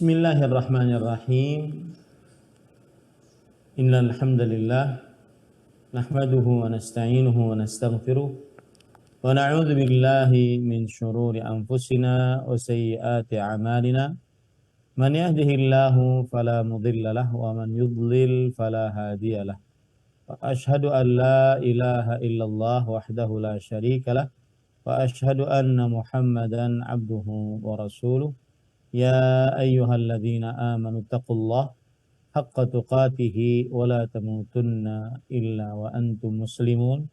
Bismillahirrahmanirrahim. Innal hamdalillah nahmaduhu wa nasta'inuhu wa nastaghfiruh wa na'udzu billahi min shururi anfusina wa sayyiati a'malina. Man yahdihillahu fala mudilla lahu wa man yudlil fala hadiyalah. Wa ashhadu an la ilaha illallah wahdahu la syarika lah wa ashhadu anna Muhammadan abduhu wa rasuluh. Ya ayyuhalladzina amanu taqullaha haqqa tuqatihi wa la tamutunna illa wa antum muslimun.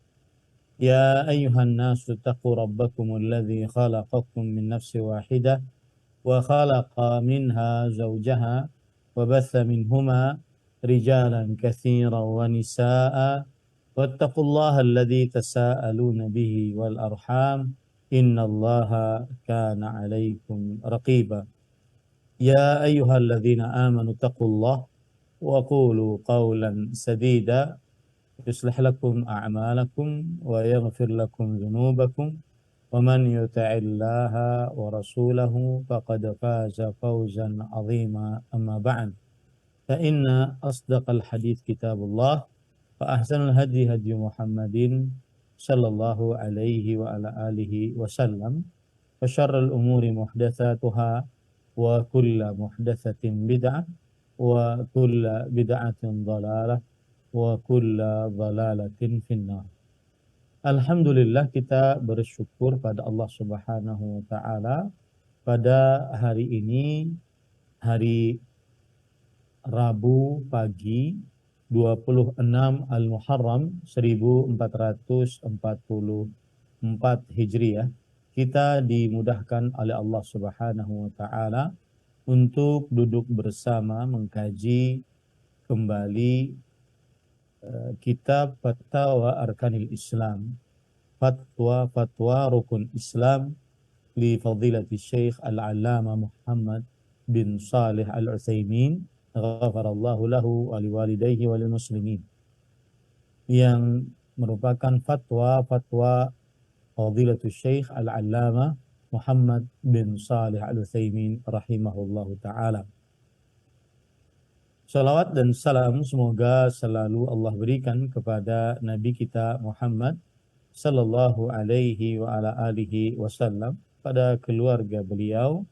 Ya ayyuhan nasu taqu rabbakumul ladzi khalaqakum min nafsin wahidah wa khalaqa minha zawjaha wa batha minhuma rijalan katsiran wa nisaa'a wattaqullaha alladzi tasaaluna bihi wal arham innallaha kana 'alaikum raqiba. Ya ayyuhalladzina amanu taqullaha wa qulu qawlan sadida yuslih lakum a'malakum wa yaghfir lakum dhunubakum wa man yuti'illaha wa rasulahu faqad faza fawzan 'azima. Amma ba'd, fa inna asdaqal hadits kitabullah wa ahsanal hadi hadi Muhammadin sallallahu alaihi wa ala alihi wasallam wa syarrul umuri muhdatsatuha wa kullu muhdatsatin bid'ah wa kullu bid'atin dhalalah wa kullu dhalalatin finnar. Alhamdulillah, kita bersyukur pada Allah Subhanahu wa taala pada hari ini, hari Rabu pagi 26 Al-Muharram 1444 Hijriah, kita dimudahkan oleh Allah Subhanahu wa taala untuk duduk bersama mengkaji kembali kitab Fatwa Arkanil Islam, fatwa rukun Islam li fadilati Syekh Al-Allamah Muhammad bin Shalih Al-Utsaimin ghafarallahu lahu wa liwalidayhi wa lil muslimin, yang merupakan fatwa fadilatul Syekh Al-Allamah Muhammad bin Shalih Al-Utsaimin rahimahullahu ta'ala. Salawat dan salam semoga selalu Allah berikan kepada Nabi kita Muhammad sallallahu alaihi wa ala alihi wasallam, pada keluarga beliau,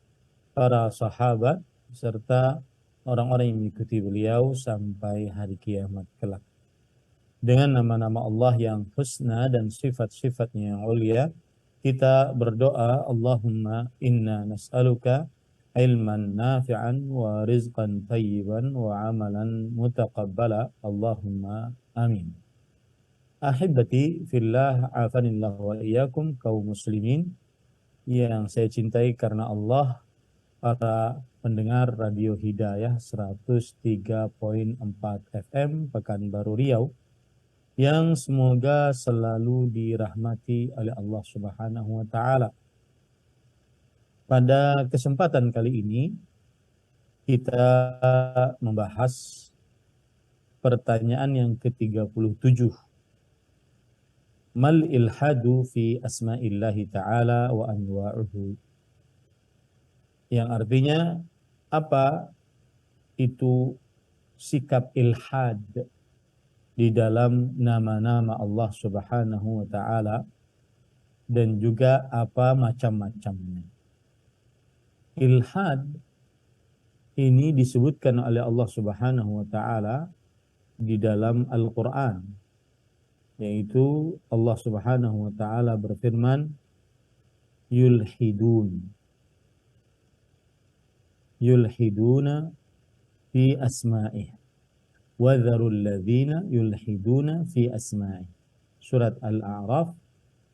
para sahabat, serta orang-orang yang mengikuti beliau sampai hari kiamat kelak. Dengan nama-nama Allah yang husna dan sifat-sifatnya yang ulia, kita berdoa, Allahumma inna nas'aluka ilman nafi'an wa rizqan tayyiban wa amalan mutaqabbala, Allahumma amin. Ahibati fillah, afanillah wa iyyakum, kaum muslimin yang saya cintai karena Allah, para pendengar Radio Hidayah 103.4 FM Pekanbaru Riau, yang semoga selalu dirahmati oleh Allah Subhanahu wa taala. Pada kesempatan kali ini kita membahas pertanyaan yang ke-37. Mal ilhadu fi asma'illahi ta'ala wa anwa'uhu. Yang artinya, apa itu sikap ilhad di dalam nama-nama Allah Subhanahu wa taala, dan juga apa macam-macamnya. Ilhad ini disebutkan oleh Allah Subhanahu wa taala di dalam Al-Qur'an, yaitu Allah Subhanahu wa taala berfirman, yulhiduna fi asma'ih wa dharul ladzina yulhiduna fi asma'i. Surat Al-A'raf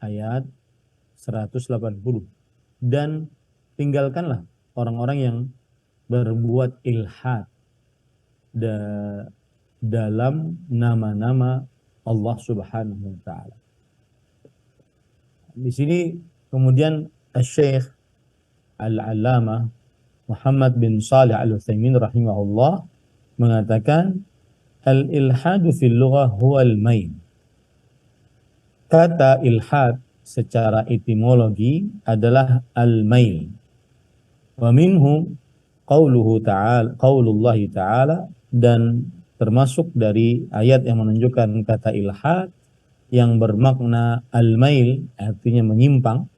ayat 180. Dan tinggalkanlah orang-orang yang berbuat ilhad dalam nama-nama Allah Subhanahu wa taala. Di sini kemudian Syekh Al-Allamah Muhammad bin Shalih Al-Utsaimin rahimahullah mengatakan, al-ilhadu fil lughah huwa al-mail. Kata ilhad secara etimologi adalah al-mail. Wa minhu qaulullah ta'ala, dan termasuk dari ayat yang menunjukkan kata ilhad yang bermakna al-mail, artinya menyimpang.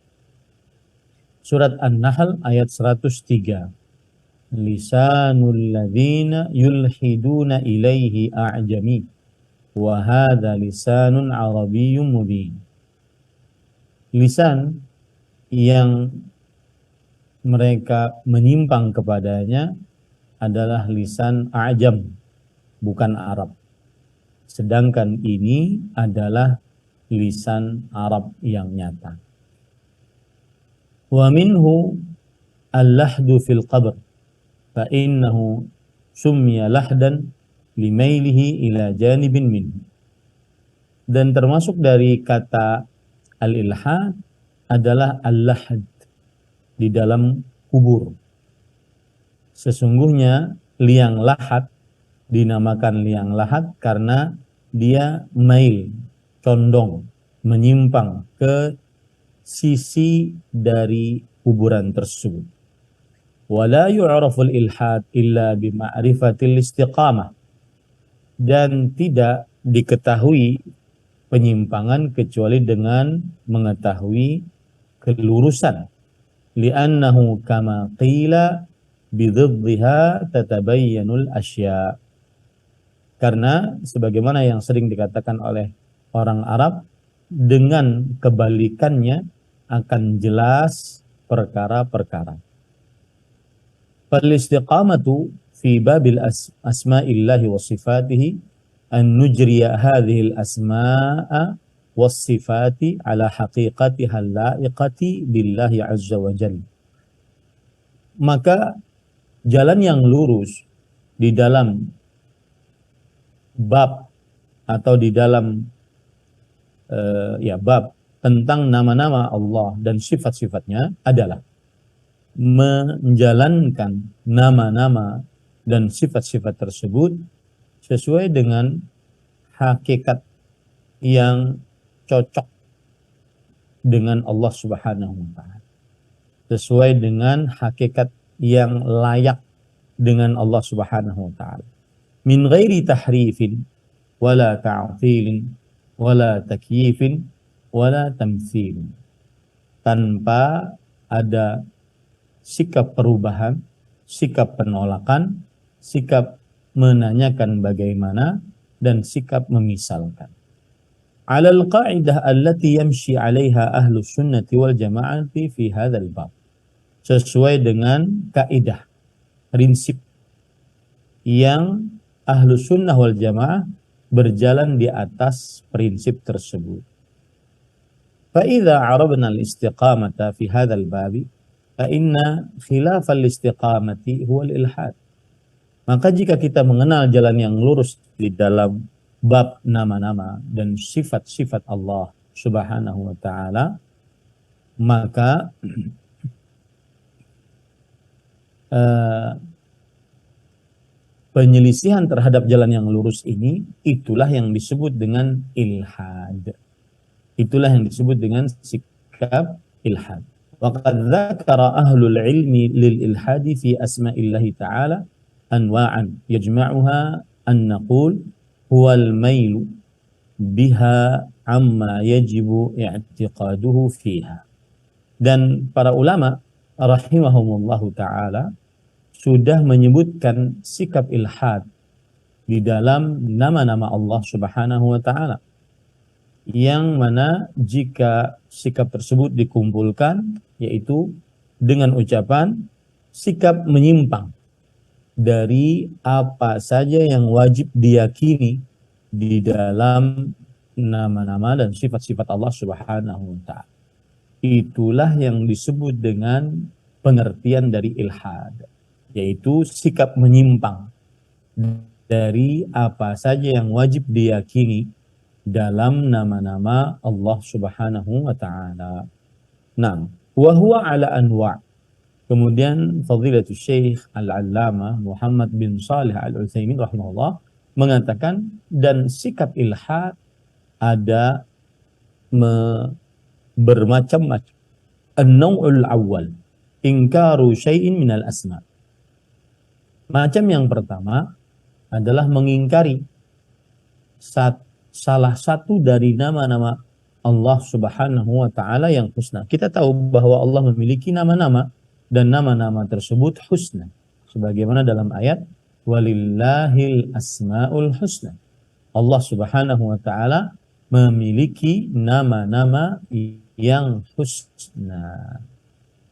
Surat An-Nahl ayat 103. Lisanul ladzina yulhiduna ilaihi a'jami wa hadza lisanun arabiyyun mubin. Lisan yang mereka menyimpang kepadanya adalah lisan A'jam, bukan Arab. Sedangkan ini adalah lisan Arab yang nyata. Wa minhu al-lahdu fil qabr fa innahu summiya lahdan limailihi ila janibin minhu. Dan termasuk dari kata al-ilhad adalah al-lahd, di dalam kubur. Sesungguhnya liang lahat dinamakan liang lahat karena dia mail, condong, menyimpang ke sisi dari kuburan tersebut. Wala yu'raful ilhad illa bima'rifatil istiqamah. Dan tidak diketahui penyimpangan kecuali dengan mengetahui kelurusan. Li'annahu kama qila bidhiddiha tatabayyanul asya. Karena sebagaimana yang sering dikatakan oleh orang Arab, dengan kebalikannya akan jelas perkara-perkara. Fal istiqamatu fi babil asma'illahi wa sifatihi an nujriya hadhil asma'a was-sifati ala haqiqatiha al-la'iqati billahi azza wa jalla. Maka jalan yang lurus di dalam bab atau di dalam bab tentang nama-nama Allah dan sifat-sifatnya adalah menjalankan nama-nama dan sifat-sifat tersebut sesuai dengan hakikat yang cocok dengan Allah Subhanahu wa ta'ala, sesuai dengan hakikat yang layak dengan Allah Subhanahu wa ta'ala, min ghairi tahrifin wala ta'tilin wala takyifin wala tamtsilin, tanpa ada sikap perubahan, sikap penolakan, sikap menanyakan bagaimana, dan sikap memisalkan. Alal qa'idah allati yamshi 'alaiha ahlus sunnati wal jama'ati fi hadzal bab, sesuai dengan kaidah, prinsip yang ahlus sunnah wal jamaah berjalan di atas prinsip tersebut. Fa idza 'arabna al-istiqamata fi hadzal babi fa inna khilaf al-istiqamati huwa al-ilhad. Maka jika kita mengenal jalan yang lurus di dalam bab nama-nama dan sifat-sifat Allah Subhanahu wa ta'ala, maka penyelisihan terhadap jalan yang lurus ini, itulah yang disebut dengan ilhad. Itulah yang disebut dengan sikap ilhad. Waqad dzakara ahlul ilmi lil ilhadi fi asma'illahi ta'ala anwa'an yajma'uha an naqul huwal mailu biha amma yajibu i'tiqaduhu fiha. Dan para ulama rahimahumullahu ta'ala sudah menyebutkan sikap ilhad di dalam nama-nama Allah Subhanahu wa ta'ala, yang mana jika sikap tersebut dikumpulkan, yaitu dengan ucapan sikap menyimpang dari apa saja yang wajib diyakini di dalam nama-nama dan sifat-sifat Allah Subhanahu wa ta'ala. Itulah yang disebut dengan pengertian dari ilhad, yaitu sikap menyimpang dari apa saja yang wajib diyakini dalam nama-nama Allah Subhanahu wa ta'ala. Nah, wa huwa ala anwa'. Kemudian Fadilatul Syekh Al-Allamah Muhammad bin Shalih Al-Utsaimin rahimahullah mengatakan, dan sikap ilhad ada bermacam-macam. An-naw'ul awwal ingkaru syai'in minal asma'. Macam yang pertama adalah mengingkari salah satu dari nama-nama Allah Subhanahu wa taala yang husna. Kita tahu bahwa Allah memiliki nama-nama dan nama-nama tersebut husna. Sebagaimana dalam ayat walillahil asmaul husna. Allah Subhanahu wa taala memiliki nama-nama yang husna.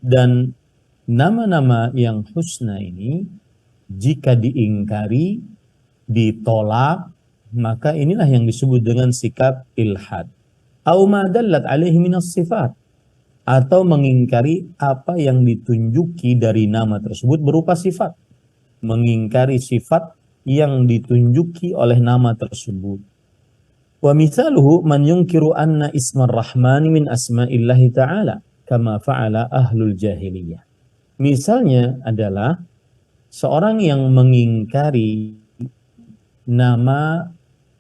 Dan nama-nama yang husna ini jika diingkari, ditolak, maka inilah yang disebut dengan sikap ilhad. Au ma dallat alaihi minas sifat, atau mengingkari apa yang ditunjuki dari nama tersebut berupa sifat. Mengingkari sifat yang ditunjuki oleh nama tersebut. Wa mithaluhu man yunkiru anna ismar rahmani min asma'illahi ta'ala kama fa'ala ahlul jahiliyah. Misalnya adalah seorang yang mengingkari nama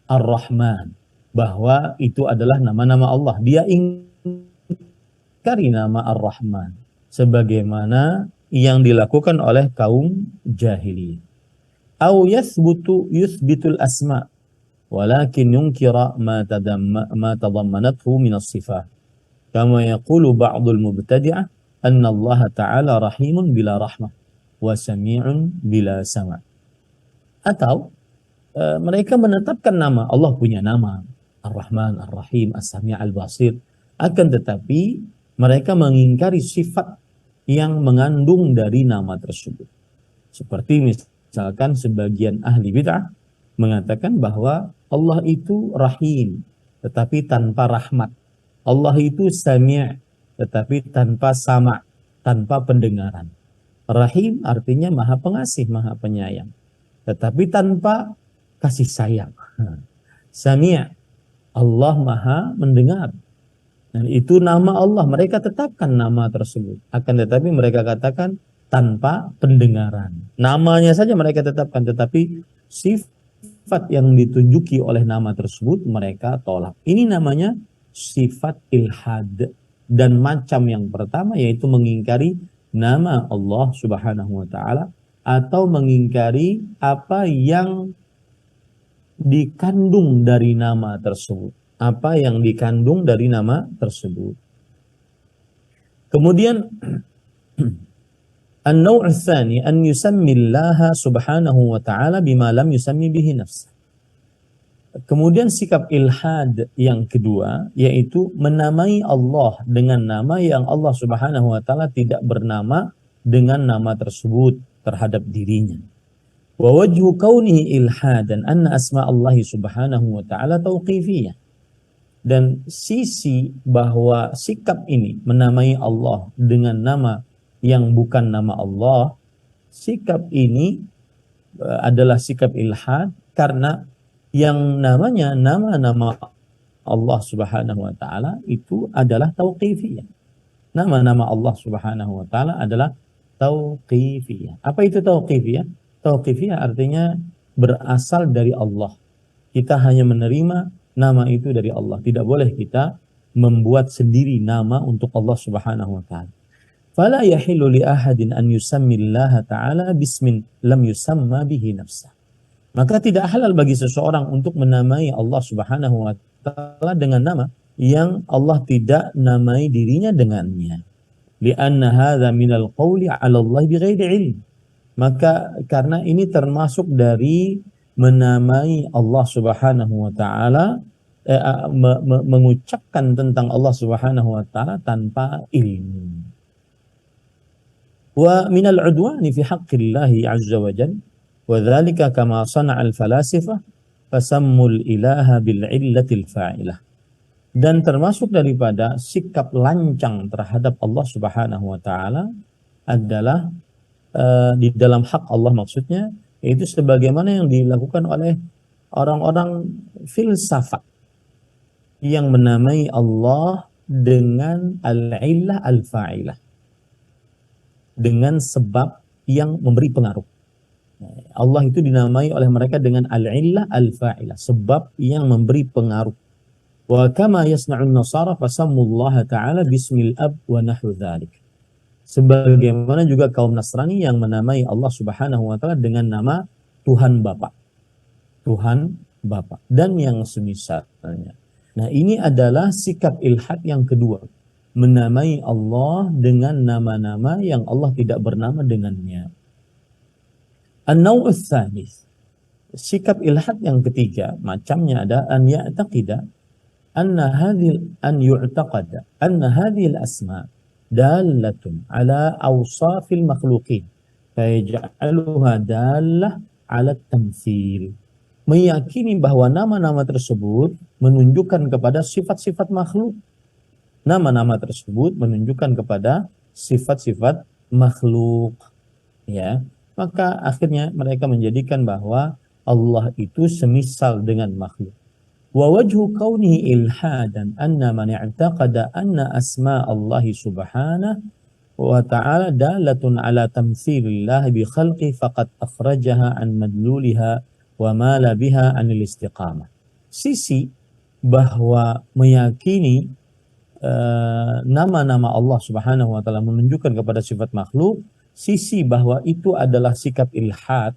Ar-Rahman, bahwa itu adalah nama-nama Allah. Dia ingkari nama Ar-Rahman sebagaimana yang dilakukan oleh kaum jahiliyah. Au yuthbitul asma walakin yunkira ma tadammanathu min as-sifat. Kama yaqulu ba'dul mubtadi'ah anna Allah Ta'ala rahimun bila rahmah wa sami'un bila sama'. Atau mereka menetapkan nama, Allah punya nama Ar-Rahman, Ar-Rahim, As-Sami' Al-Basir, akan tetapi mereka mengingkari sifat yang mengandung dari nama tersebut. Seperti misalkan sebagian ahli bid'ah mengatakan bahwa Allah itu Rahim tetapi tanpa rahmat. Allah itu Sami' tetapi tanpa sama', tanpa pendengaran. Rahim artinya Maha Pengasih, Maha Penyayang, tetapi tanpa kasih sayang. Sami', Allah Maha Mendengar. Dan itu nama Allah, mereka tetapkan nama tersebut. Akan tetapi mereka katakan tanpa pendengaran. Namanya saja mereka tetapkan, tetapi sifat yang ditunjuki oleh nama tersebut mereka tolak. Ini namanya sifat ilhad. Dan macam yang pertama yaitu mengingkari nama Allah Subhanahu wa taala atau mengingkari apa yang dikandung dari nama tersebut. Apa yang dikandung dari nama tersebut. Kemudian an-naw' ats-tsani an yusammi Allah Subhanahu wa ta'ala bima lam yusammi bihi nafsah. Kemudian sikap ilhad yang kedua yaitu menamai Allah dengan nama yang Allah Subhanahu wa ta'ala tidak bernama dengan nama tersebut terhadap dirinya. Wa wajhu kaunihi ilhadan anna asma Allah Subhanahu wa ta'ala tauqifiyah. Dan sisi bahwa sikap ini menamai Allah dengan nama yang bukan nama Allah, sikap ini adalah sikap ilhad karena yang namanya nama-nama Allah Subhanahu wa ta'ala itu adalah tauqifiyah. Nama-nama Allah Subhanahu wa ta'ala adalah tauqifiyah. Apa itu tauqifiyah? Tauqifiyah artinya berasal dari Allah. Kita hanya menerima nama itu dari Allah. Tidak boleh kita membuat sendiri nama untuk Allah Subhanahu wa ta'ala. Fala yahillu li ahadin an yusammi Allah ta'ala bismin lam yusamma bihi nafsah. Maka tidak halal bagi seseorang untuk menamai Allah Subhanahu wa ta'ala dengan nama yang Allah tidak namai dirinya dengannya. Li'anna hadza minal qawli 'ala Allah bighairi 'ilm. Maka karena ini termasuk dari menamai Allah Subhanahu wa ta'ala, mengucapkan tentang Allah Subhanahu wa ta'ala tanpa ilmu. Wa minal 'udwani fi haqqillahi 'azza wa jalla wa dzalika kama sana'al falasifah fasammul ilaha bil 'illatil fa'ilah. Dan termasuk daripada sikap lancang terhadap Allah Subhanahu wa ta'ala adalah di dalam hak Allah maksudnya, yaitu sebagaimana yang dilakukan oleh orang-orang filsafat yang menamai Allah dengan al-illah al-fa'ilah, dengan sebab yang memberi pengaruh. Allah itu dinamai oleh mereka dengan al-illah al-fa'ilah, sebab yang memberi pengaruh. Wa kama yasna'un nasara fasammullaha ta'ala bismil ab wa nahwu dzalik. Sebagaimana juga kaum Nasrani yang menamai Allah Subhanahu wa taala dengan nama Tuhan Bapa. Tuhan Bapa dan yang semisalnya. Nah, ini adalah sikap ilhad yang kedua. Menamai Allah dengan nama-nama yang Allah tidak bernama dengannya. An-naw' ats-tsalits. Sikap ilhad yang ketiga, macamnya ada an ya'taqida an yu'taqada anna hadhihi al-asma' dalatun ala awsafil makhluqin fayaj'aluha dalah ala tamtsil. Meyakini bahwa nama-nama tersebut menunjukkan kepada sifat-sifat makhluk. Nama-nama tersebut menunjukkan kepada sifat-sifat makhluk. Ya, maka akhirnya mereka menjadikan bahwa Allah itu semisal dengan makhluk. Wa wajhu kaunihi ilhadan anna man i'taqada anna asma Allah subhanahu wa ta'ala dalatun ala tamtsilillah bi khalqi faqad akhrajaha an madluliha wa mala biha anil istiqamah. Sisi bahwa meyakini nama-nama Allah Subhanahu wa taala menunjukkan kepada sifat makhluk, sisi bahwa itu adalah sikap ilhad,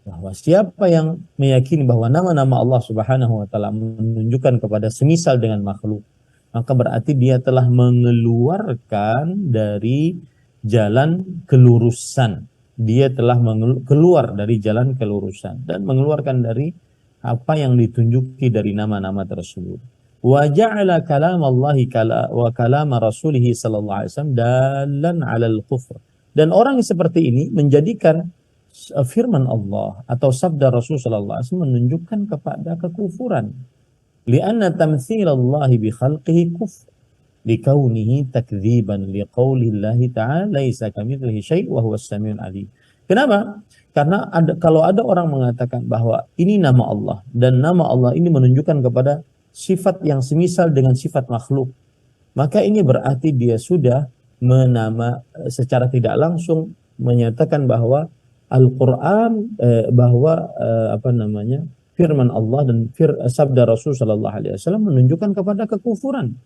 bahwa siapa yang meyakini bahwa nama-nama Allah Subhanahu wa taala menunjukkan kepada semisal dengan makhluk, maka berarti dia telah mengeluarkan dari jalan kelurusan. Dia telah keluar dari jalan kelurusan dan mengeluarkan dari apa yang ditunjuki dari nama-nama tersebut. Wa ja'ala kalam Allah wa kalam Rasulih sallallahu alaihi wasallam dalan 'alal kufr. Dan orang yang seperti ini menjadikan firman Allah atau sabda Rasul sallallahu alaihi wasallam menunjukkan kepada kekufuran. Lianna tamtsil Allah bi khalqihi kufr likaunihi takdziban liqaulillahi ta'ala laisa kamitslihi syai' wa huwas samiul alim. Kenapa? Karena kalau ada orang mengatakan bahwa ini nama Allah dan nama Allah ini menunjukkan kepada sifat yang semisal dengan sifat makhluk, maka ini berarti dia sudah secara tidak langsung menyatakan bahwa Al-Quran firman Allah dan sabda Rasul sallallahu alaihi wasallam menunjukkan kepada kekufuran.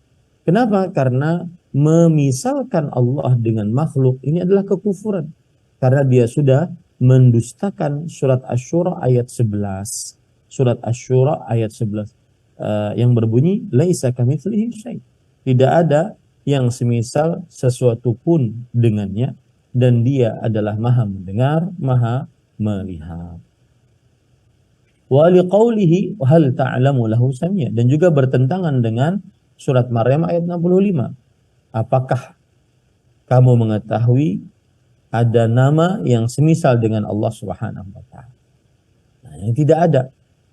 Kenapa? Karena memisalkan Allah dengan makhluk ini adalah kekufuran. Karena dia sudah mendustakan surat Asy-Syura ayat 11. Surat Asy-Syura ayat 11 yang berbunyi laisa kamitslihi syai'. Tidak ada yang semisal sesuatu pun dengannya dan dia adalah Maha mendengar, Maha melihat. Wa liqaulihi hal ta'lamu lahu samia, dan juga bertentangan dengan surat Maryam ayat 65. Apakah kamu mengetahui ada nama yang semisal dengan Allah Subhanahu wa taala? Nah, yang tidak ada.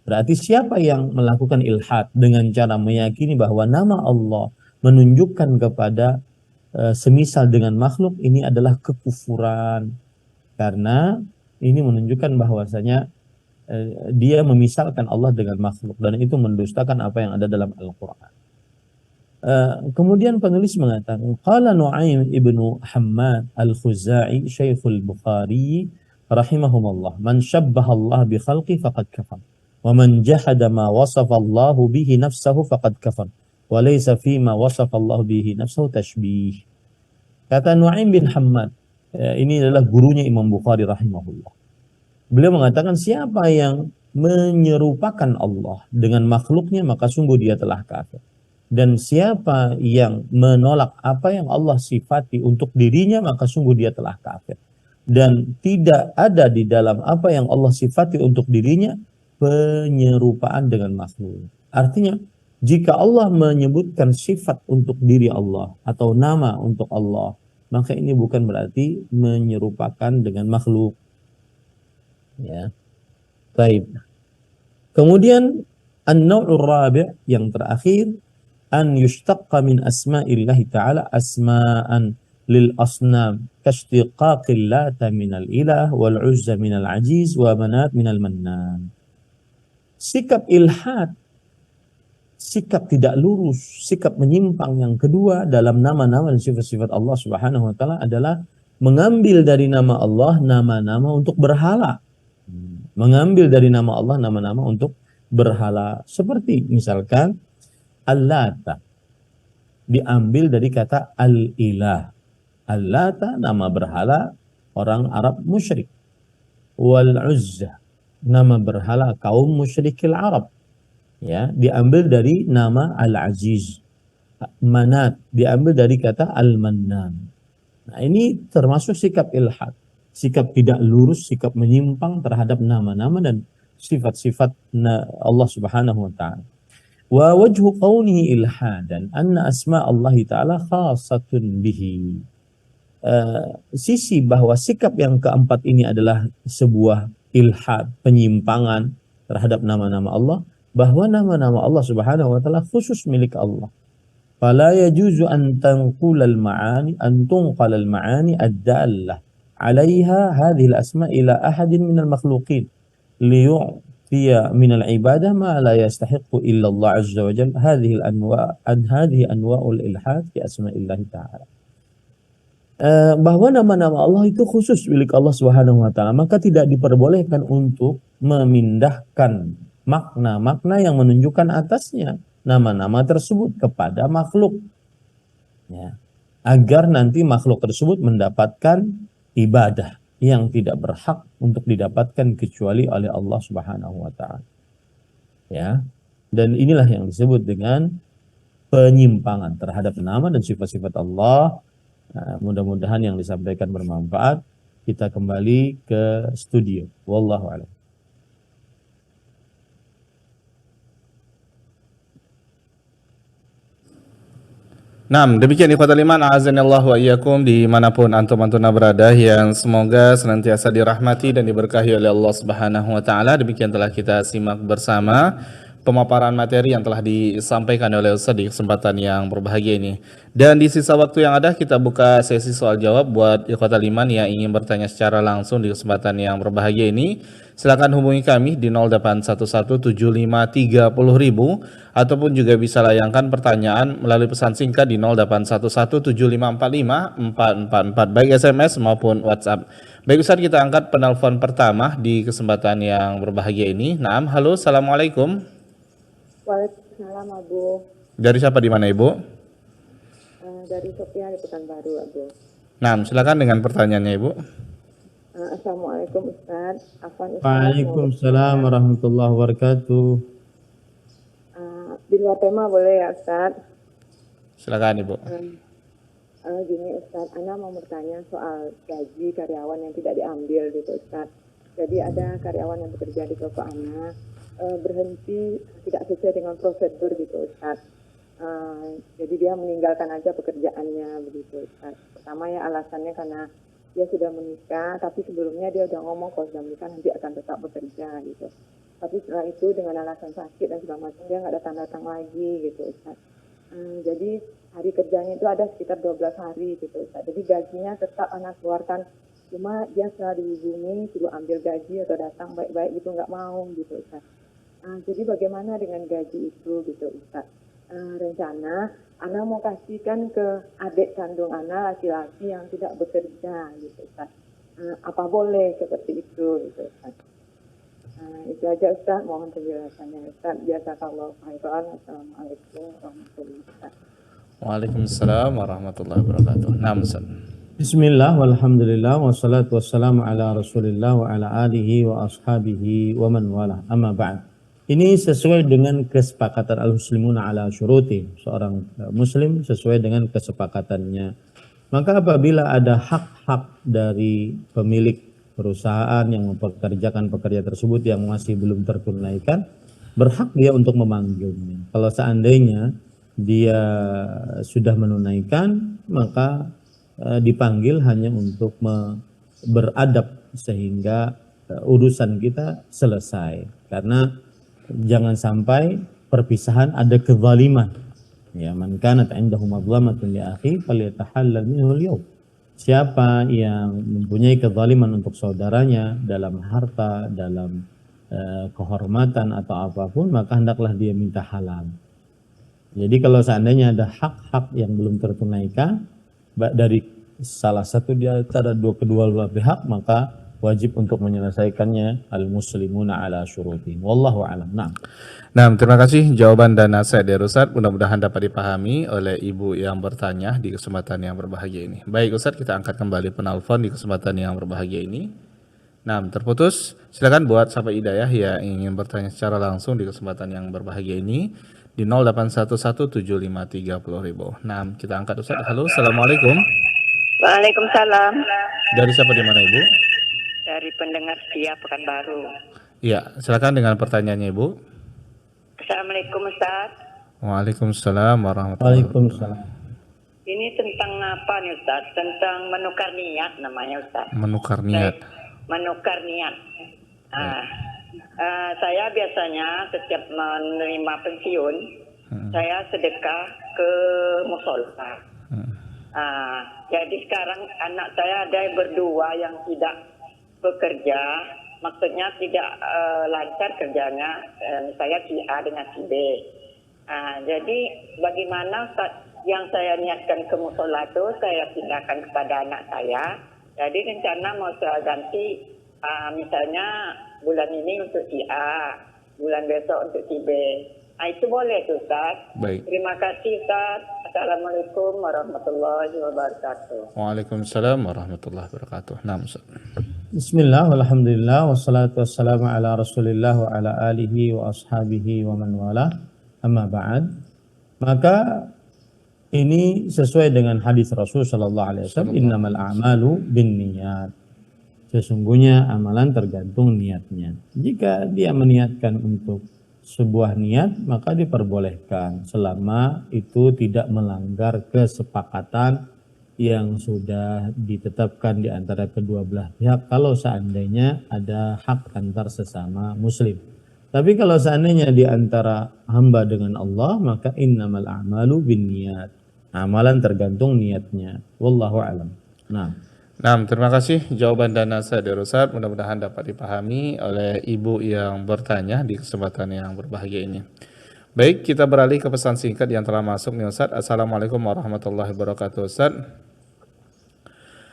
Berarti siapa yang melakukan ilhad dengan cara meyakini bahwa nama Allah menunjukkan kepada semisal dengan makhluk, ini adalah kekufuran. Karena ini menunjukkan bahwasanya dia memisalkan Allah dengan makhluk dan itu mendustakan apa yang ada dalam Al-Qur'an. Kemudian penulis mengatakan, qala Nu'aim ibnu Hammad al-Khuzai Syekhul Bukhari rahimahumullah, man syabbaha Allah bi khalqi faqad kafar wa man jahada ma wasafa Allah bihi nafsahu faqad kafar wa laysa fi ma wasafa Allah bihi nafsahu tashbih. Kata Nu'aim bin Hammad, ini adalah gurunya Imam Bukhari rahimahullah. Beliau mengatakan siapa yang menyerupakan Allah dengan makhluknya maka sungguh dia telah kafir. Dan siapa yang menolak apa yang Allah sifati untuk dirinya maka sungguh dia telah kafir. Dan tidak ada di dalam apa yang Allah sifati untuk dirinya penyerupaan dengan makhluk. Artinya jika Allah menyebutkan sifat untuk diri Allah atau nama untuk Allah, maka ini bukan berarti menyerupakan dengan makhluk. Ya. Baik. Kemudian an-naw'ur rabi', yang terakhir, an yushtaqqa min asma'illahi ta'ala asma'an lil asnam kashtiqaqil lata minal ilah wal uzza minal ajiz wa manat minal mannan. Sikap ilhad, sikap tidak lurus, sikap menyimpang yang kedua dalam nama-nama dan sifat-sifat Allah Subhanahu wa taala adalah mengambil dari nama Allah nama-nama untuk berhala. Mengambil dari nama Allah nama-nama untuk berhala. Seperti misalkan Al-Lata diambil dari kata Al-Ilah. Al-Lata nama berhala orang Arab musyrik. Wal-Uzza nama berhala kaum musyrikil Arab. Ya, diambil dari nama Al-Aziz. Manat diambil dari kata Al-Mannan. Nah, ini termasuk sikap ilhad, sikap tidak lurus, sikap menyimpang terhadap nama-nama dan sifat-sifat Allah Subhanahu wa taala. Wa wajhu qawnihi ilhadan anna asma Allah taala khassatun bihi. Sisi bahwa sikap yang keempat ini adalah sebuah ilhad, penyimpangan terhadap nama-nama Allah, bahwa nama-nama Allah Subhanahu wa taala khusus milik Allah. Fala yajuzu an tanqul al-ma'ani an tunqal al-ma'ani ad-dallah 'alayha hadhihi al-asma' ila ahadin min al-makhluqin liyu'tiya min al-ibadah ma la yastahiqqu illa Allah 'azza wa jalla. Hadhihi anwa'ul ilhad fi asma'illah ta'ala. Bahwa nama-nama Allah itu khusus milik Allah Subhanahu wa taala, maka tidak diperbolehkan untuk memindahkan makna-makna yang menunjukkan atasnya nama-nama tersebut kepada makhluk, ya, agar nanti makhluk tersebut mendapatkan ibadah yang tidak berhak untuk didapatkan kecuali oleh Allah Subhanahu wa taala. Ya. Dan inilah yang disebut dengan penyimpangan terhadap nama dan sifat-sifat Allah. Nah, mudah-mudahan yang disampaikan bermanfaat. Kita kembali ke studio. Wallahu a'lam. Nah, demikian ikhwatal iman, a'azanillahu wa iyyakum dimanapun antum-antuna berada, yang semoga senantiasa dirahmati dan diberkahi oleh Allah Subhanahu wa taala. Demikian telah kita simak bersama pemaparan materi yang telah disampaikan oleh Ustaz di kesempatan yang berbahagia ini. Dan di sisa waktu yang ada kita buka sesi soal jawab buat ikhwatal iman yang ingin bertanya secara langsung di kesempatan yang berbahagia ini. Silakan hubungi kami di 08117530.000 ataupun juga bisa layangkan pertanyaan melalui pesan singkat di 081175454444 baik SMS maupun WhatsApp. Baik Ustaz, kita angkat penelpon pertama di kesempatan yang berbahagia ini. Naam, halo, assalamualaikum. Waalaikumsalam Abu. Dari siapa, di mana Ibu? Dari Sophia di Pekanbaru Abu. Naam, silakan dengan pertanyaannya Ibu. Assalamualaikum Ustaz. Waalaikumsalam warahmatullahi wabarakatuh. Di luar tema boleh ya Ustaz? Silakan Ibu. Gini Ustaz, Ana mau bertanya soal gaji karyawan yang tidak diambil gitu Ustaz. Jadi ada karyawan yang bekerja di toko Ana berhenti tidak sesuai dengan prosedur gitu Ustaz. Jadi dia meninggalkan aja pekerjaannya begitu Ustaz. Pertama ya alasannya karena dia sudah menikah, tapi sebelumnya dia udah ngomong kalau sudah menikah nanti akan tetap bekerja gitu. Tapi setelah itu dengan alasan sakit dan segala macam dia nggak datang-datang lagi gitu Ustaz. Jadi hari kerjanya itu ada sekitar 12 hari gitu Ustaz. Jadi gajinya tetap anak keluarkan, cuma dia setelah dihubungi suruh ambil gaji atau datang baik-baik gitu nggak mau gitu Ustaz. Jadi bagaimana dengan gaji itu gitu Ustaz? Rencana Ana mau kasihkan ke adik kandung Ana laki-laki yang tidak bekerja gitu Ustaz. Apa boleh seperti itu gitu Ustaz? Itu aja Ustaz, mohon penjelasannya Ustaz. Jazakallahu khairan. Assalamualaikum warahmatullahi wabarakatuh. Waalaikumsalam warahmatullahi wabarakatuh. Naam Ustaz. Bismillah, walhamdulillah, wassalatu wassalamu ala rasulillah wa ala alihi wa ashabihi wa man wala, amma ba'd. Ini sesuai dengan kesepakatan al-muslimuna ala syuruti, seorang muslim sesuai dengan kesepakatannya. Maka apabila ada hak-hak dari pemilik perusahaan yang mempekerjakan pekerja tersebut yang masih belum tertunaikan, berhak dia untuk memanggilnya. Kalau seandainya dia sudah menunaikan, maka dipanggil hanya untuk beradab sehingga urusan kita selesai. Karena jangan sampai perpisahan ada kezaliman. Ya, man kanat 'indahu madlamatun li akhi falyatahallal minhu al-yawm. Siapa yang mempunyai kezaliman untuk saudaranya dalam harta, dalam kehormatan atau apapun, maka hendaklah dia minta halal. Jadi kalau seandainya ada hak-hak yang belum tertunaikan dari salah satu di antara kedua belah pihak, maka wajib untuk menyelesaikannya al-muslimuna ala syurutihim. Wallahu a'lam. Nah, terima kasih jawaban dan nasihat dari Ustadz. Mudah-mudahan dapat dipahami oleh ibu yang bertanya di kesempatan yang berbahagia ini. Baik Ustadz, kita angkat kembali penelpon di kesempatan yang berbahagia ini. Nah, terputus. Silakan buat sahabat hidayah yang ingin bertanya secara langsung di kesempatan yang berbahagia ini di 08117530.000. Nah, kita angkat Ustadz. Halo, assalamualaikum. Waalaikumsalam. Dari siapa, di mana Ibu? Dari pendengar setia Pekanbaru. Iya, silakan dengan pertanyaannya Ibu. Assalamualaikum Ustaz. Waalaikumsalam warahmatullahi wabarakatuh. Waalaikumsalam. Ini tentang apa nih Ustaz? Tentang menukar niat namanya Ustaz. Menukar niat. Menukar niat. Saya biasanya setiap menerima pensiun, saya sedekah ke musola. Jadi sekarang anak saya ada yang berdua yang tidak bekerja, maksudnya tidak lancar kerjanya, saya si A dengan si B. Jadi bagaimana yang saya niatkan ke musola itu saya pindahkan kepada anak saya. Jadi rencana mau saya ganti, misalnya bulan ini untuk si A, bulan besok untuk si B. Itu boleh tuh Ustaz. Baik. Terima kasih Ustaz. Assalamualaikum warahmatullahi wabarakatuh. Waalaikumsalam warahmatullahi wabarakatuh. Nah, Ustaz. Bismillah, walhamdulillah, wassalatu wassalamu ala rasulillah wa ala alihi wa ashabihi wa man wala, amma ba'd. Maka ini sesuai dengan hadis Rasul sallallahu alaihi wasallam, innamal a'malu binniyat. Sesungguhnya amalan tergantung niatnya. Jika dia meniatkan untuk sebuah niat, maka diperbolehkan selama itu tidak melanggar kesepakatan yang sudah ditetapkan di antara kedua belah pihak kalau seandainya ada hak antar sesama muslim. Tapi kalau seandainya di antara hamba dengan Allah, maka innamal a'malu binniyat. Amalan tergantung niatnya. Wallahu a'lam. Nah, terima kasih jawaban dan nasihat dari Ustaz. Mudah-mudahan dapat dipahami oleh ibu yang bertanya di kesempatan yang berbahagia ini. Baik, kita beralih ke pesan singkat yang telah masuk nih Ustaz. Assalamualaikum warahmatullahi wabarakatuh Ustaz.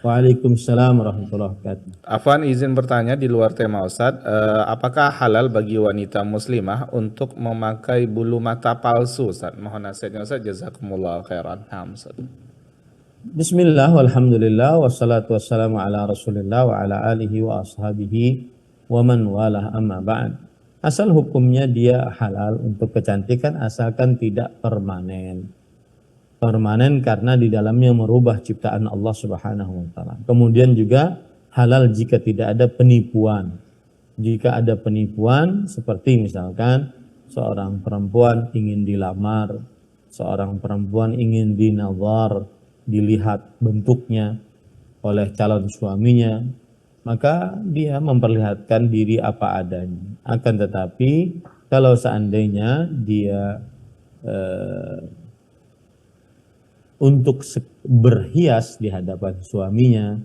Waalaikumsalam warahmatullahi wabarakatuh. Afwan, izin bertanya di luar tema Ustaz, apakah halal bagi wanita muslimah untuk memakai bulu mata palsu Ustaz? Mohon nasihatnya Ustaz, jazakumullah khairan. Nah, Ustaz. Bismillah, walhamdulillah, wassalatu wassalamu ala rasulillah wa ala alihi wa ashabihi wa man walah, amma ba'd. Asal hukumnya dia halal untuk kecantikan asalkan tidak permanen. Permanen karena di dalamnya merubah ciptaan Allah Subhanahu wa taala. Kemudian juga halal jika tidak ada penipuan. Jika ada penipuan seperti misalkan seorang perempuan ingin dilamar, seorang perempuan ingin dinazar, dilihat bentuknya oleh calon suaminya, maka dia memperlihatkan diri apa adanya. Akan tetapi kalau seandainya dia untuk berhias di hadapan suaminya,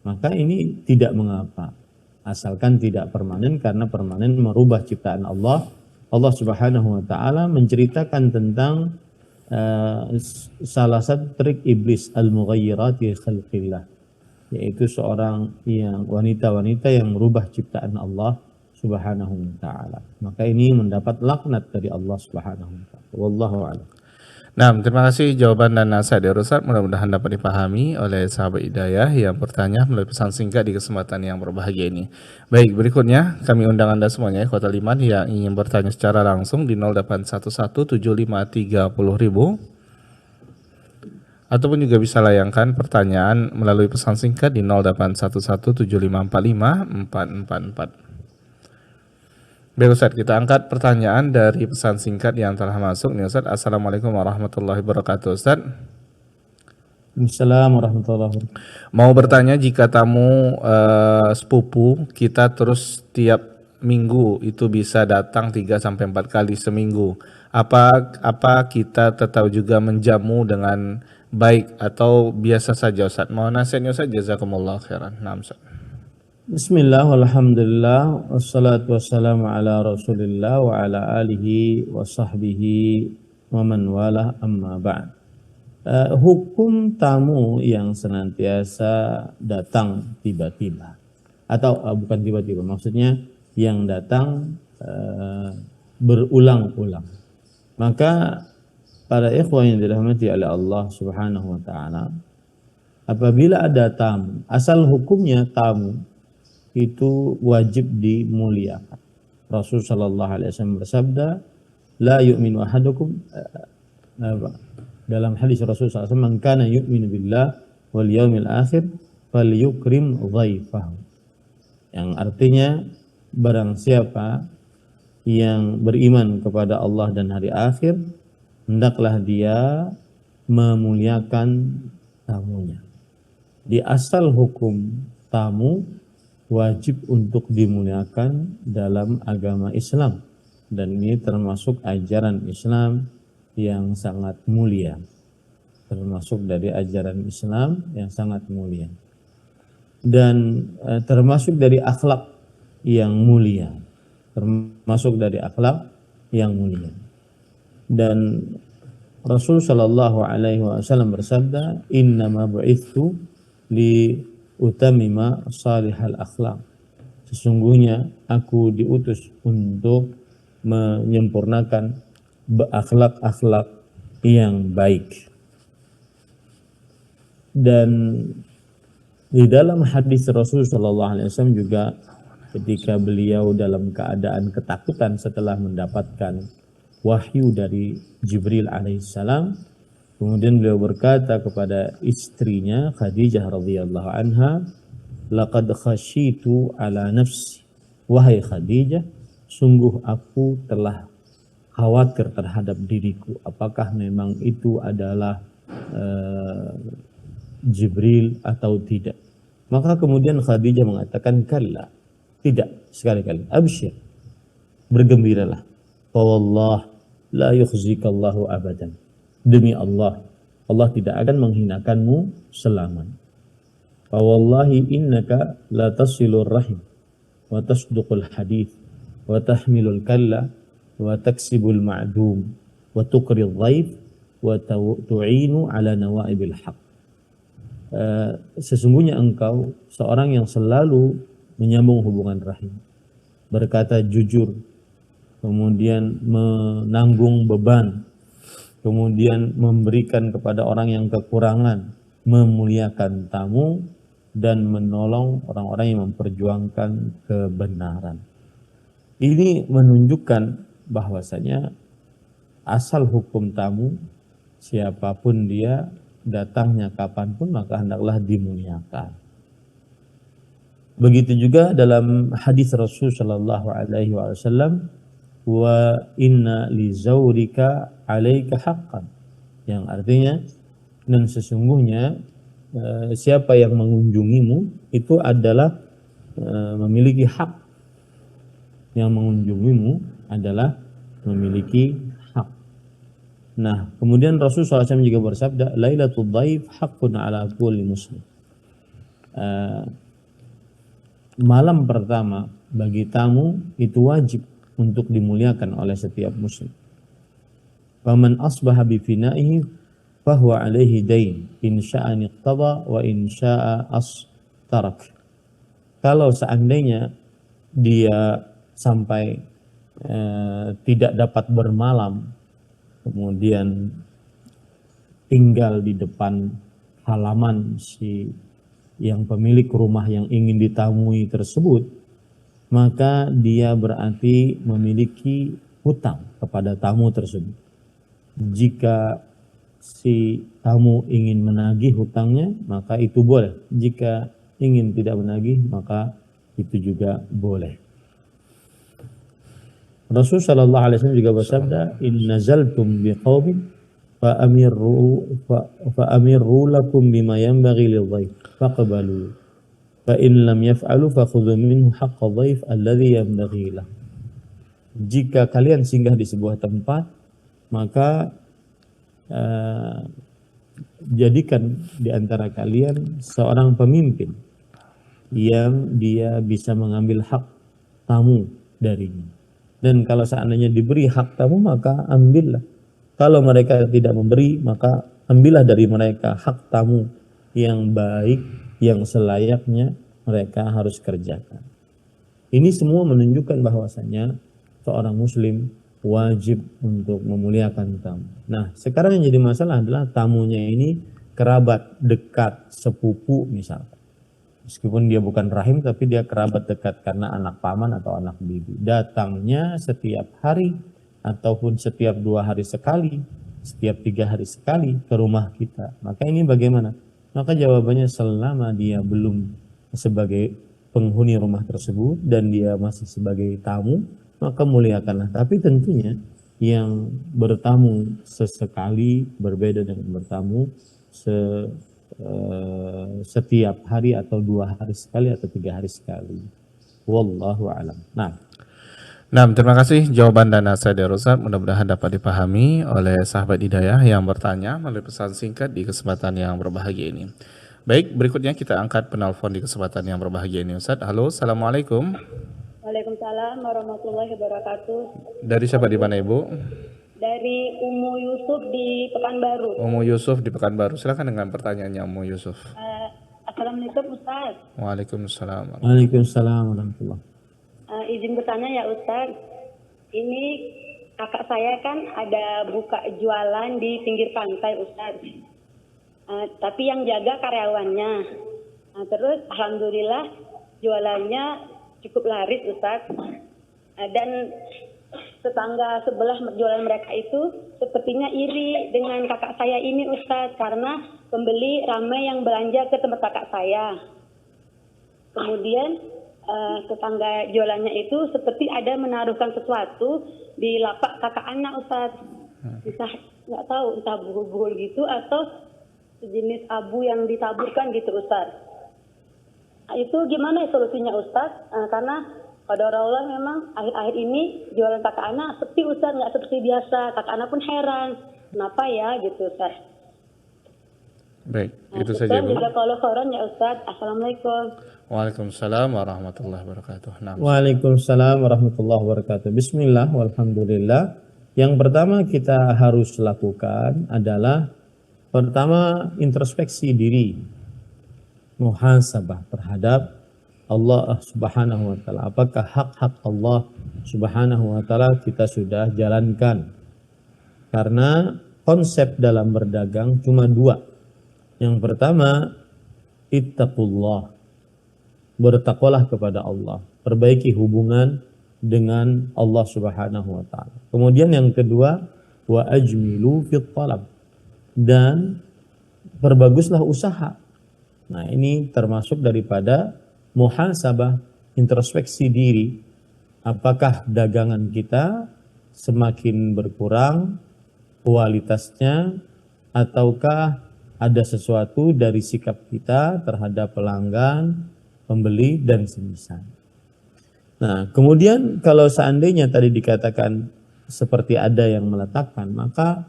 maka ini tidak mengapa, asalkan tidak permanen, karena permanen merubah ciptaan Allah. Allah Subhanahu wa taala menceritakan tentang salah satu trik iblis, al-mughayyirati khalqillah, yaitu seorang yang wanita-wanita yang merubah ciptaan Allah Subhanahu wa taala. Maka ini mendapat laknat dari Allah Subhanahu wa taala. Wallahu a'lam. Nah, terima kasih jawaban dan nasihat dari Ustaz. Mudah-mudahan dapat dipahami oleh sahabat hidayah yang bertanya melalui pesan singkat di kesempatan yang berbahagia ini. Baik, berikutnya kami undang Anda semuanya, Ikhwatal Iman yang ingin bertanya secara langsung di 08117530.000 ataupun juga bisa layangkan pertanyaan melalui pesan singkat di 081175454444. Baik Ustaz, kita angkat pertanyaan dari pesan singkat yang telah masuk nih Ustaz. Assalamualaikum warahmatullahi wabarakatuh Ustaz. Assalamualaikum warahmatullahi wabarakatuh. Mau bertanya, jika tamu sepupu kita terus tiap minggu itu bisa datang 3-4 kali seminggu, apa kita tetap juga menjamu dengan baik atau biasa saja Ustaz? Mohon nasihatnya Ustaz, jazakumullah khairan. Nah, Ustaz. Bismillah, walhamdulillah, wassalatu wassalamu ala rasulillah wa ala alihi wa sahbihi wa man wala, amma ba'd. Hukum tamu yang senantiasa datang tiba-tiba. atau bukan tiba-tiba, maksudnya yang datang berulang-ulang. Maka para ikhwan yang dirahmati oleh Allah Subhanahu wa taala, apabila ada tamu, asal hukumnya tamu itu wajib dimuliakan. Rasul sallallahu alaihi wasallam bersabda, la yu'minu ahadukum, dalam hadis Rasul sallallahu alaihi wasallam, man kana yu'minu billah wal yaumil akhir falyukrim dhaifahu. Yang artinya barang siapa yang beriman kepada Allah dan hari akhir, hendaklah dia memuliakan tamunya. Di asal hukum tamu wajib untuk dimuliakan dalam agama Islam, dan ini termasuk ajaran Islam yang sangat mulia, termasuk dari ajaran Islam yang sangat mulia, dan termasuk dari akhlak yang mulia, termasuk dari akhlak yang mulia. Dan Rasul Shallallahu Alaihi Wasallam bersabda, innama bu'ithu li utamima salihal akhlak. Sesungguhnya aku diutus untuk menyempurnakan akhlak-akhlak yang baik. Dan di dalam hadis Rasul Shallallahu Alaihi Wasallam juga, ketika beliau dalam keadaan ketakutan setelah mendapatkan wahyu dari Jibril alaihissalam, kemudian beliau berkata kepada istrinya Khadijah radhiyallahu anha, laqad khasyitu ala nafsi, wahai Khadijah, sungguh aku telah khawatir terhadap diriku, apakah memang itu adalah Jibril atau tidak. Maka kemudian Khadijah mengatakan, kalla, tidak sekali-kali, absyir, bergembiralah, fa wallah la yukhzikallahu abadan, demi Allah, Allah tidak akan menghinakanmu selamanya. Fa wallahi innaka la tasilur rahim wa tasduqul hadith wa tahmilul kalla wa taksibul ma'dum wa tuqril dhaif wa tu'inu ala nawaibil haq. Sesungguhnya engkau seorang yang selalu menyambung hubungan rahim, berkata jujur, kemudian menanggung beban, kemudian memberikan kepada orang yang kekurangan, memuliakan tamu, dan menolong orang-orang yang memperjuangkan kebenaran. Ini menunjukkan bahwasanya asal hukum tamu, siapapun dia, datangnya kapanpun, maka hendaklah dimuliakan. Begitu juga dalam hadis Rasul Shallallahu Alaihi Wasallam, wa inna li zawrika alaika haqqan, yang artinya, dan sesungguhnya siapa yang mengunjungimu itu adalah memiliki hak, yang mengunjungimu adalah memiliki hak. Nah, kemudian Rasul SAW juga bersabda, lailatul dhaif haqqun ala kulli muslim. Malam pertama bagi tamu itu wajib untuk dimuliakan oleh setiap muslim. Faman asbaha bi fina'ihi fahuwa alaihi dain in sya'a niqtada wa in sya'a astarak. Kalau seandainya dia sampai tidak dapat bermalam, kemudian tinggal di depan halaman si yang pemilik rumah yang ingin ditamui tersebut, maka dia berarti memiliki hutang kepada tamu tersebut. Jika si tamu ingin menagih hutangnya, maka itu boleh. Jika ingin tidak menagih, maka itu juga boleh. Rasul sallallahu alaihi wasallam juga bersabda, in nazaltum biqaumin fa amirru lakum bima yanbaghi lidhaif faqbalu fa in lam yaf'alu fakhudhu minhu haqqa dhaif alladhi yanbaghi lahu. Jika kalian singgah di sebuah tempat, maka jadikan di antara kalian seorang pemimpin yang dia bisa mengambil hak tamu darinya. Dan kalau seandainya diberi hak tamu, maka ambillah. Kalau mereka tidak memberi, maka ambillah dari mereka hak tamu yang baik, yang selayaknya mereka harus kerjakan. Ini semua menunjukkan bahwasanya seorang muslim wajib untuk memuliakan tamu. Nah, sekarang yang jadi masalah adalah tamunya ini kerabat dekat, sepupu misalkan. Meskipun dia bukan rahim, tapi dia kerabat dekat karena anak paman atau anak bibi. Datangnya setiap hari ataupun setiap 2 hari sekali, setiap 3 hari sekali ke rumah kita. Maka ini bagaimana? Maka jawabannya selama dia belum sebagai penghuni rumah tersebut dan dia masih sebagai tamu, maka muliakanlah. Tapi tentunya yang bertamu sesekali berbeda dengan bertamu setiap hari atau 2 hari sekali atau 3 hari sekali. Wallahu a'lam. Nah, terima kasih jawaban dan nasihat dari Ustaz. Mudah-mudahan dapat dipahami oleh sahabat hidayah yang bertanya melalui pesan singkat di kesempatan yang berbahagia ini. Baik, berikutnya kita angkat penelpon di kesempatan yang berbahagia ini, Ustaz. Halo, Assalamualaikum. Waalaikumsalam warahmatullahi wabarakatuh. Dari siapa, di mana Ibu? Dari Umu Yusuf di Pekanbaru. Umu Yusuf di Pekanbaru. Silakan dengan pertanyaannya, Umu Yusuf. Assalamualaikum Ustaz. Waalaikumsalam. Waalaikumsalam warahmatullahi. Izin bertanya ya Ustaz. Ini kakak saya kan ada buka jualan di pinggir pantai Ustaz. Tapi yang jaga karyawannya. Terus alhamdulillah jualannya cukup laris Ustaz. Dan tetangga sebelah jualan mereka itu sepertinya iri dengan kakak saya ini Ustaz, karena pembeli ramai yang belanja ke tempat kakak saya. Kemudian tetangga jualannya itu seperti ada menaruhkan sesuatu di lapak kakak anak Ustaz. Bisa nggak tahu entah buhul-buhul gitu atau sejenis abu yang ditaburkan gitu Ustaz. Itu gimana solusinya Ustaz? Karena qadar Allah memang akhir-akhir ini jualan kakak anak sepi Ustaz, nggak seperti biasa. Kakak anak pun heran, kenapa ya gitu Ustaz. Baik, itu saja Bu. Juga kalau koron ya Ustaz. Assalamualaikum. Waalaikumsalam warahmatullahi wabarakatuh. Nah, Waalaikumsalam warahmatullahi wabarakatuh. Bismillah, walhamdulillah. Yang pertama kita harus lakukan adalah pertama introspeksi diri, muhasabah terhadap Allah Subhanahu wa taala. Apakah hak-hak Allah Subhanahu wa taala kita sudah jalankan? Karena konsep dalam berdagang cuma 2. Yang pertama, ittaqullah. Bertakwalah kepada Allah, perbaiki hubungan dengan Allah Subhanahu wa taala. Kemudian yang kedua, wa ajmilu fit talab. Dan perbaguslah usaha. Nah, ini termasuk daripada muhasabah, introspeksi diri. Apakah dagangan kita semakin berkurang kualitasnya, ataukah ada sesuatu dari sikap kita terhadap pelanggan, pembeli, dan semisal. Nah, kemudian kalau seandainya tadi dikatakan seperti ada yang meletakkan, maka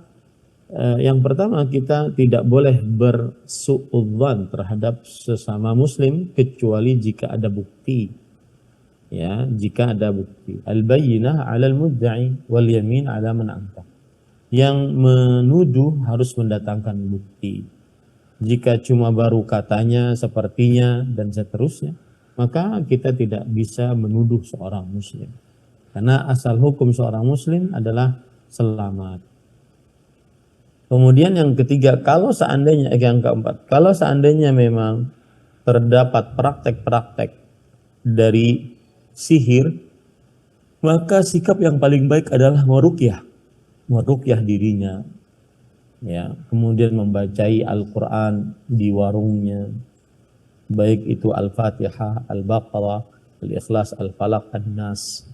yang pertama kita tidak boleh bersuudzon terhadap sesama muslim kecuali jika ada bukti. Ya, jika ada bukti. Al-bayyinah 'alal mudda'i wal yamin 'ala man ankar. Yang menuduh harus mendatangkan bukti. Jika cuma baru katanya, sepertinya, dan seterusnya, maka kita tidak bisa menuduh seorang muslim. Karena asal hukum seorang muslim adalah selamat. Kemudian yang ketiga, yang keempat, kalau seandainya memang terdapat praktek-praktek dari sihir, maka sikap yang paling baik adalah meruqyah dirinya. Ya, kemudian membacai Al-Quran di warungnya, baik itu Al-Fatihah, Al-Baqarah, Al-Ikhlas, Al-Falaq, An-Nas.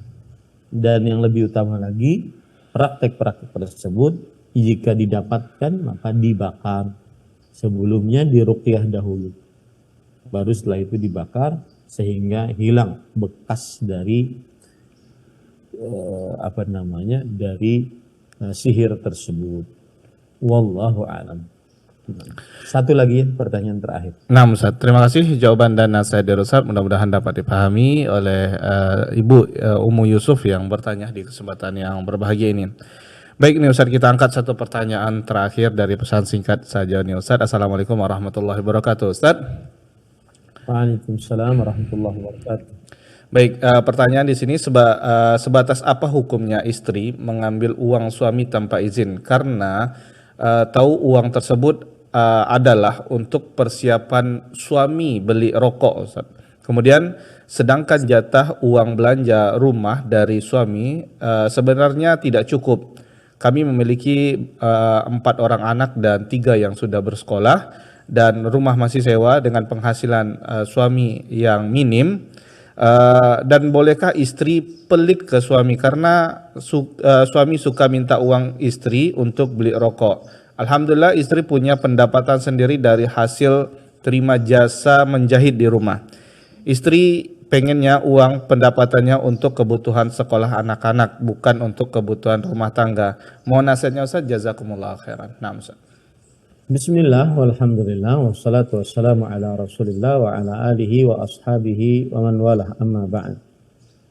Dan yang lebih utama lagi, praktek-praktek tersebut jika didapatkan maka dibakar. Sebelumnya diruqyah dahulu, baru setelah itu dibakar sehingga hilang bekas dari dari sihir tersebut. Wallahu a'lam. Satu lagi pertanyaan terakhir. Nah, Ustaz, terima kasih jawaban dan nasihat dari Ustaz. Mudah-mudahan dapat dipahami oleh Ibu Umu Yusuf yang bertanya di kesempatan yang berbahagia ini. Baik nih Ustaz, kita angkat satu pertanyaan terakhir dari pesan singkat saja nih Ustaz. Assalamualaikum warahmatullahi wabarakatuh Ustaz. Waalaikumsalam warahmatullahi wabarakatuh. Baik, pertanyaan di sini sebatas apa hukumnya istri mengambil uang suami tanpa izin karena tahu uang tersebut adalah untuk persiapan suami beli rokok, Ustaz. Kemudian sedangkan jatah uang belanja rumah dari suami sebenarnya tidak cukup. Kami memiliki 4 orang anak dan 3 yang sudah bersekolah dan rumah masih sewa dengan penghasilan suami yang minim. Dan bolehkah istri pelit ke suami karena suami suka minta uang istri untuk beli rokok. Alhamdulillah istri punya pendapatan sendiri dari hasil terima jasa menjahit di rumah. Istri pengennya uang pendapatannya untuk kebutuhan sekolah anak-anak, bukan untuk kebutuhan rumah tangga. Mohon nasihatnya Ustaz, jazakumullah khairan. Nah, Ustaz. Bismillah, walhamdulillah, wassalatu wassalamu ala rasulillah wa ala alihi wa ashabihi wa man walah, amma ba'd.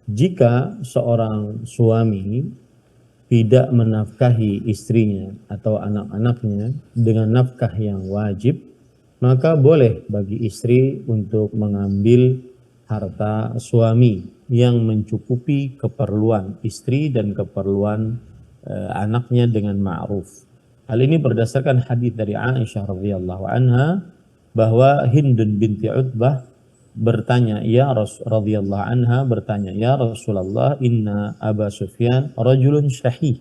Jika seorang suami tidak menafkahi istrinya atau anak-anaknya dengan nafkah yang wajib, maka boleh bagi istri untuk mengambil harta suami yang mencukupi keperluan istri dan keperluan anaknya dengan ma'ruf. Hal ini berdasarkan hadis dari Aisyah radhiyallahu anha bahwa Hindun binti Utbah bertanya, radhiyallahu anha bertanya, ya Rasulullah, inna Aba Sufyan rajulun syahih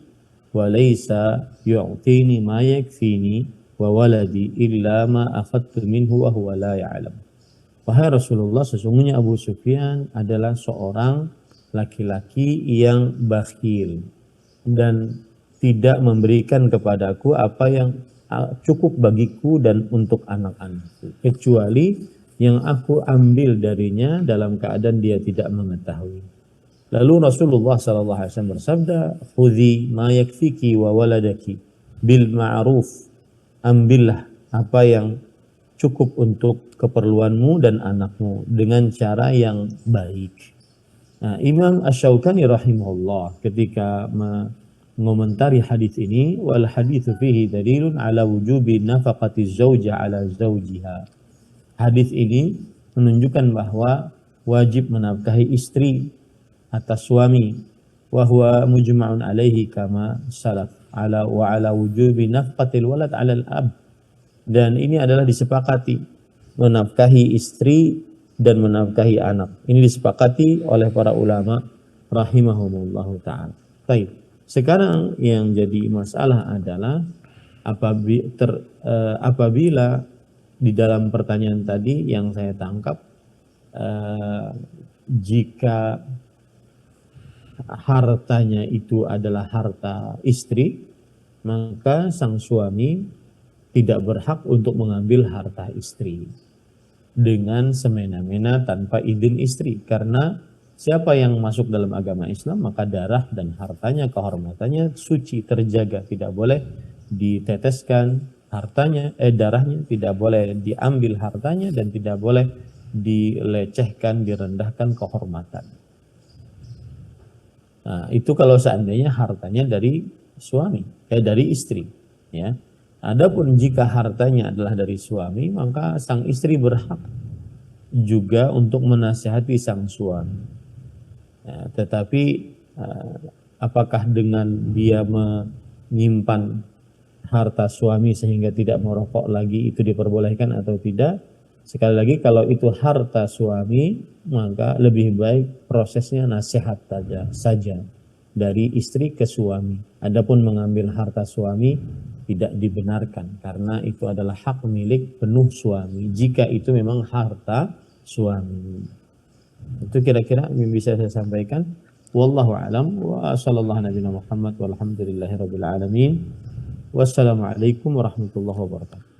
wa laysa yu'tini ma yakfini wa waladi illa ma akhadtu minhu wa huwa la ya'lam. Wahai Rasulullah, sesungguhnya Abu Sufyan adalah seorang laki-laki yang bakhil dan tidak memberikan kepadaku apa yang cukup bagiku dan untuk anak-anakku, kecuali yang aku ambil darinya dalam keadaan dia tidak mengetahui. Lalu Rasulullah SAW bersabda, khudhi ma yakfiki wa waladaki bil ma'ruf, ambillah apa yang cukup untuk keperluanmu dan anakmu dengan cara yang baik. Nah, Imam Asy-Syaukani rahimahullah ketika mengomentari hadis ini, wal haditsu fihi dalilun ala wujubi nafaqati zauja ala zaujiha. Hadis ini menunjukkan bahwa wajib menafkahi istri atas suami, wa huwa mujma'un alaihi kama salaf, ala wa ala wujubi nafqatil walad ala al-ab. Dan ini adalah disepakati, menafkahi istri dan menafkahi anak. Ini disepakati oleh para ulama rahimahumullahu ta'ala. Baik. Sekarang yang jadi masalah adalah apabila di dalam pertanyaan tadi yang saya tangkap, jika hartanya itu adalah harta istri, maka sang suami tidak berhak untuk mengambil harta istri dengan semena-mena tanpa izin istri, karena siapa yang masuk dalam agama Islam maka darah dan hartanya, kehormatannya suci, terjaga, tidak boleh diteteskan hartanya, darahnya, tidak boleh diambil hartanya, dan tidak boleh dilecehkan, direndahkan kehormatan. Nah, itu kalau seandainya hartanya dari suami, dari istri, ya. Adapun jika hartanya adalah dari suami, maka sang istri berhak juga untuk menasihati sang suami. Ya, tetapi apakah dengan dia menyimpan harta suami sehingga tidak merokok lagi itu diperbolehkan atau tidak? Sekali lagi, kalau itu harta suami, maka lebih baik prosesnya nasihat saja dari istri ke suami. Adapun mengambil harta suami tidak dibenarkan karena itu adalah hak milik penuh suami jika itu memang harta suami. Itu kira-kira yang bisa saya sampaikan. Wallahu a'lam wa sallallahu nabiyana Muhammad walhamdulillahirabbil alamin. Wassalamualaikum warahmatullahi wabarakatuh.